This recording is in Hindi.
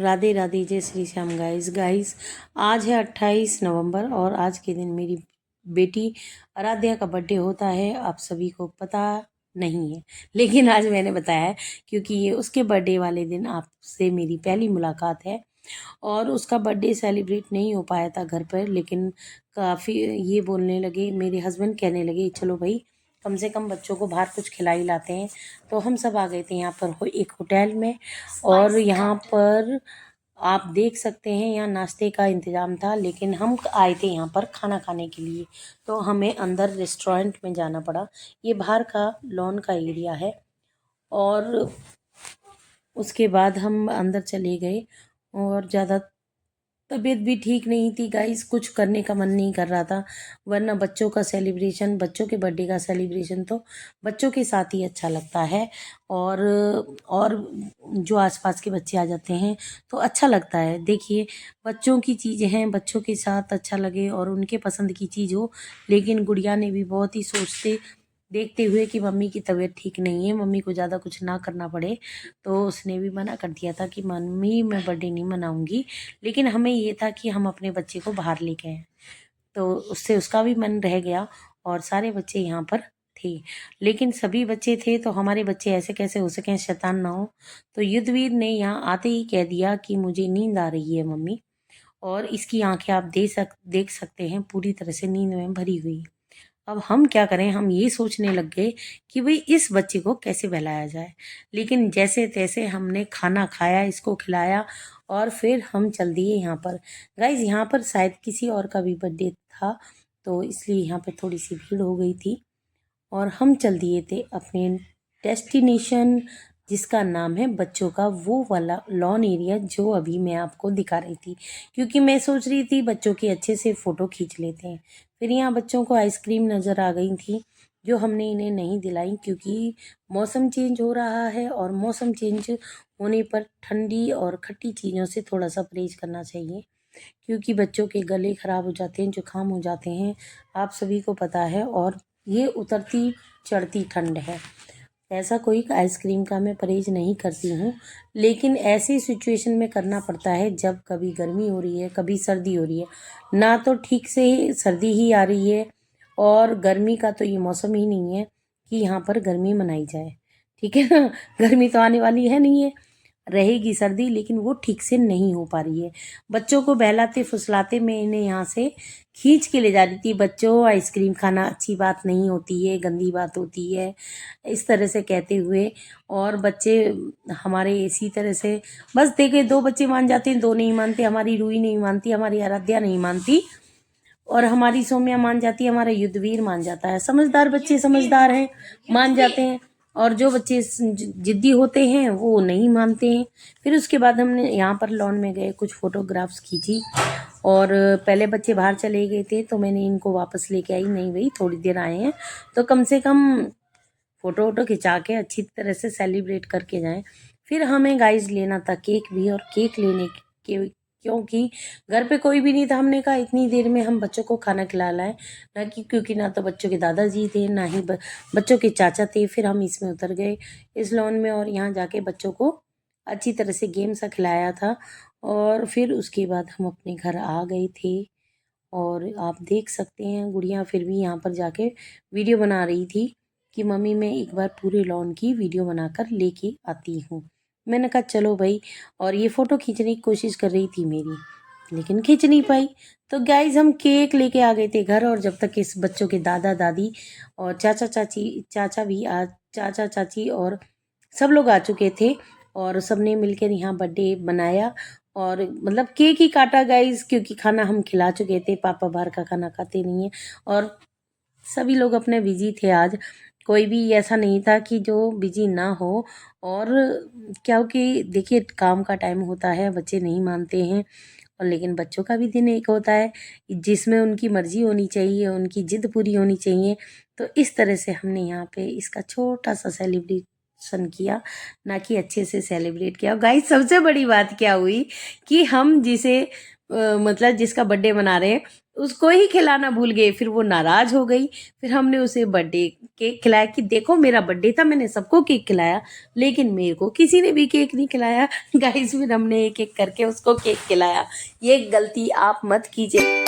राधे राधे, जय श्री श्याम। गाइस आज है 28 नवंबर और आज के दिन मेरी बेटी आराध्या का बर्थडे होता है। आप सभी को पता नहीं है, लेकिन आज मैंने बताया है क्योंकि ये उसके बर्थडे वाले दिन आपसे मेरी पहली मुलाकात है। और उसका बर्थडे सेलिब्रेट नहीं हो पाया था घर पर, लेकिन काफ़ी ये बोलने लगे, मेरे हस्बैंड कहने लगे चलो भाई कम से कम बच्चों को बाहर कुछ खिला ही लाते हैं। तो हम सब आ गए थे यहाँ पर एक होटल में, और यहाँ पर आप देख सकते हैं यहाँ नाश्ते का इंतज़ाम था, लेकिन हम आए थे यहाँ पर खाना खाने के लिए, तो हमें अंदर रेस्टोरेंट में जाना पड़ा। ये बाहर का लॉन का एरिया है। और उसके बाद हम अंदर चले गए, और ज़्यादा तबीयत भी ठीक नहीं थी गाइस, कुछ करने का मन नहीं कर रहा था। वरना बच्चों का सेलिब्रेशन, बच्चों के बर्थडे का सेलिब्रेशन तो बच्चों के साथ ही अच्छा लगता है। और और जो आसपास के बच्चे आ जाते हैं तो अच्छा लगता है। देखिए, बच्चों की चीज़ें हैं, बच्चों के साथ अच्छा लगे और उनके पसंद की चीज़ हो। लेकिन गुड़िया ने भी बहुत ही सोचते देखते हुए कि मम्मी की तबीयत ठीक नहीं है, मम्मी को ज़्यादा कुछ ना करना पड़े, तो उसने भी मना कर दिया था कि मम्मी मैं बर्थडे नहीं मनाऊंगी। लेकिन हमें ये था कि हम अपने बच्चे को बाहर लेके आए, तो उससे उसका भी मन रह गया। और सारे बच्चे यहाँ पर थे, लेकिन सभी बच्चे थे तो हमारे बच्चे ऐसे कैसे हो सकें, शैतान ना हो। तो युद्धवीर ने यहाँ आते ही कह दिया कि मुझे नींद आ रही है मम्मी, और इसकी आंखें आप देख सकते हैं पूरी तरह से नींद में भरी हुई। अब हम क्या करें, हम ये सोचने लग गए कि भाई इस बच्चे को कैसे बहलाया जाए। लेकिन जैसे तैसे हमने खाना खाया, इसको खिलाया, और फिर हम चल दिए यहाँ पर। गाइज यहाँ पर शायद किसी और का भी बर्थडे था, तो इसलिए यहाँ पे थोड़ी सी भीड़ हो गई थी, और हम चल दिए थे अपने डेस्टिनेशन, जिसका नाम है बच्चों का वो वाला लॉन एरिया जो अभी मैं आपको दिखा रही थी। क्योंकि मैं सोच रही थी बच्चों की अच्छे से फ़ोटो खींच लेते हैं। फिर यहाँ बच्चों को आइसक्रीम नज़र आ गई थी, जो हमने इन्हें नहीं दिलाई, क्योंकि मौसम चेंज हो रहा है, और मौसम चेंज होने पर ठंडी और खट्टी चीज़ों से थोड़ा सा परहेज करना चाहिए, क्योंकि बच्चों के गले ख़राब हो जाते हैं, जुकाम हो जाते हैं, आप सभी को पता है। और ये उतरती चढ़ती ठंड है, ऐसा कोई आइसक्रीम का मैं परहेज नहीं करती हूँ, लेकिन ऐसी सिचुएशन में करना पड़ता है जब कभी गर्मी हो रही है, कभी सर्दी हो रही है। ना तो ठीक से सर्दी ही आ रही है, और गर्मी का तो ये मौसम ही नहीं है कि यहाँ पर गर्मी मनाई जाए, ठीक है ना। गर्मी तो आने वाली है नहीं है, रहेगी सर्दी, लेकिन वो ठीक से नहीं हो पा रही है। बच्चों को बहलाते फुसलाते मैं इन्हें यहाँ से खींच के ले जा रही थी। बच्चों, आइसक्रीम खाना अच्छी बात नहीं होती है, गंदी बात होती है, इस तरह से कहते हुए। और बच्चे हमारे इसी तरह से, बस देखे, दो बच्चे मान जाते हैं, दो नहीं मानते। हमारी रूही नहीं मानती, हमारी आराध्या नहीं मानती, और हमारी सौम्या मान जाती है, हमारा युद्धवीर मान जाता है। समझदार बच्चे समझदार हैं, मान जाते हैं, और जो बच्चे जिद्दी होते हैं वो नहीं मानते हैं। फिर उसके बाद हमने यहाँ पर लॉन में गए, कुछ फोटोग्राफ्स खींची, और पहले बच्चे बाहर चले गए थे तो मैंने इनको वापस लेके आई, नहीं भाई थोड़ी देर आए हैं तो कम से कम फोटो वोटो खिंचा के अच्छी तरह से सेलिब्रेट करके जाएं। फिर हमें गाइस लेना था केक भी, और केक लेने के क्योंकि घर पे कोई भी नहीं था, हमने कहा इतनी देर में हम बच्चों को खाना खिला लाएं ना, कि क्योंकि ना तो बच्चों के दादाजी थे, ना ही बच्चों के चाचा थे। फिर हम इसमें उतर गए इस लॉन में, और यहाँ जाके बच्चों को अच्छी तरह से गेम सा खिलाया था, और फिर उसके बाद हम अपने घर आ गए थे। और आप देख सकते हैं गुड़िया फिर भी यहाँ पर जाके वीडियो बना रही थी कि मम्मी मैं एक बार पूरे लॉन की वीडियो बनाकर लेके आती हूँ। मैंने कहा चलो भाई, और ये फ़ोटो खींचने की कोशिश कर रही थी मेरी, लेकिन खींच नहीं पाई। तो गाइज हम केक लेके आ गए थे घर, और जब तक इस बच्चों के दादा दादी और चाचा चाची और सब लोग आ चुके थे, और सबने मिलकर यहाँ बर्थडे बनाया। और मतलब केक ही काटा गाइज, क्योंकि खाना हम खिला चुके थे, पापा बाहर का खाना खाते नहीं है, और सभी लोग अपने बिजी थे आज। कोई भी ऐसा नहीं था कि जो बिजी ना हो। और क्योंकि देखिए काम का टाइम होता है, बच्चे नहीं मानते हैं, और लेकिन बच्चों का भी दिन एक होता है जिसमें उनकी मर्जी होनी चाहिए, उनकी जिद पूरी होनी चाहिए। तो इस तरह से हमने यहाँ पे इसका छोटा सा सेलिब्रेशन किया, ना कि अच्छे से सेलिब्रेट किया। गाइस सबसे बड़ी बात क्या हुई कि हम जिसे मतलब जिसका बर्थडे मना रहे हैं उसको ही खिलाना भूल गए। फिर वो नाराज हो गई। फिर हमने उसे बर्थडे केक खिलाया कि देखो मेरा बर्थडे था, मैंने सबको केक खिलाया, लेकिन मेरे को किसी ने भी केक नहीं खिलाया। गाइस फिर हमने एक एक करके उसको केक खिलाया। ये गलती आप मत कीजिए।